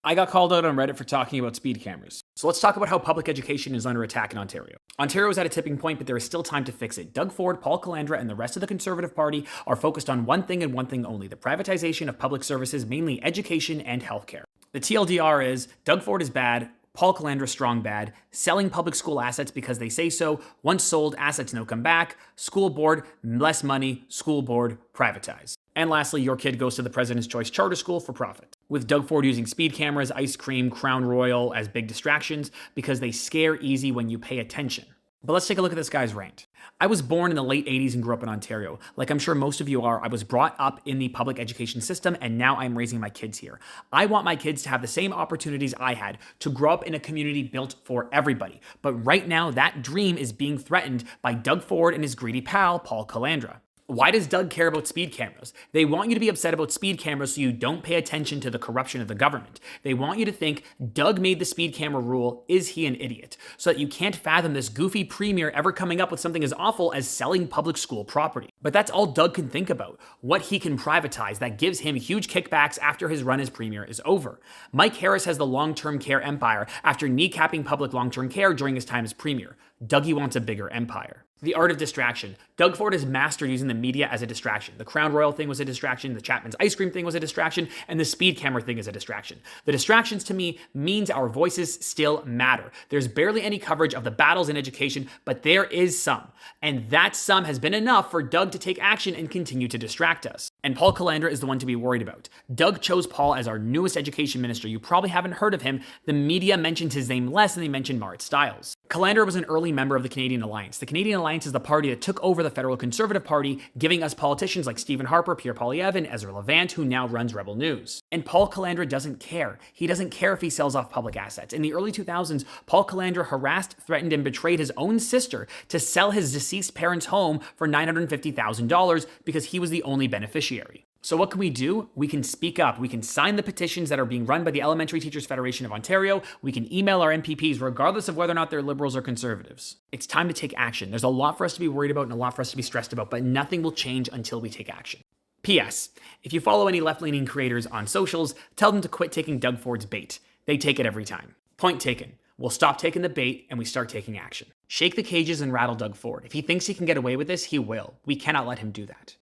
I got called out on Reddit for talking about speed cameras. So let's talk about how public education is under attack in Ontario. Ontario is at a tipping point, but there is still time to fix it. Doug Ford, Paul Calandra, and the rest of the Conservative Party are focused on one thing and one thing only: the privatization of public services, mainly education and healthcare. The TLDR is Doug Ford is bad, Paul Calandra strong bad, selling public school assets because they say so, once sold, assets no come back, school board, less money, school board, privatize. And lastly, your kid goes to the President's Choice Charter School for profit. With Doug Ford using speed cameras, ice cream, Crown Royal as big distractions because they scare easy when you pay attention. But let's take a look at this guy's rant. I was born in the late 80s and grew up in Ontario. Like I'm sure most of you are, I was brought up in the public education system and now I'm raising my kids here. I want my kids to have the same opportunities I had, to grow up in a community built for everybody. But right now, that dream is being threatened by Doug Ford and his greedy pal, Paul Calandra. Why does Doug care about speed cameras? They want you to be upset about speed cameras so you don't pay attention to the corruption of the government. They want you to think Doug made the speed camera rule, is he an idiot? So that you can't fathom this goofy premier ever coming up with something as awful as selling public school property. But that's all Doug can think about, what he can privatize that gives him huge kickbacks after his run as premier is over. Mike Harris has the long-term care empire after kneecapping public long-term care during his time as premier. Dougie wants a bigger empire. The art of distraction. Doug Ford has mastered using the media as a distraction. The Crown Royal thing was a distraction, the Chapman's ice cream thing was a distraction, and the speed camera thing is a distraction. The distractions to me means our voices still matter. There's barely any coverage of the battles in education, but there is some. And that some has been enough for Doug to take action and continue to distract us. And Paul Calandra is the one to be worried about. Doug chose Paul as our newest education minister. You probably haven't heard of him. The media mentions his name less than they mention Marit Stiles. Calandra was an early member of the Canadian Alliance. The Canadian Alliance is the party that took over the federal Conservative Party, giving us politicians like Stephen Harper, Pierre Poilievre, and Ezra Levant, who now runs Rebel News. And Paul Calandra doesn't care. He doesn't care if he sells off public assets. In the early 2000s, Paul Calandra harassed, threatened, and betrayed his own sister to sell his deceased parents' home for $950,000 because he was the only beneficiary. So what can we do? We can speak up. We can sign the petitions that are being run by the Elementary Teachers Federation of Ontario. We can email our MPPs regardless of whether or not they're liberals or conservatives. It's time to take action. There's a lot for us to be worried about and a lot for us to be stressed about, but nothing will change until we take action. P.S. If you follow any left-leaning creators on socials, tell them to quit taking Doug Ford's bait. They take it every time. Point taken. We'll stop taking the bait and we start taking action. Shake the cages and rattle Doug Ford. If he thinks he can get away with this, he will. We cannot let him do that.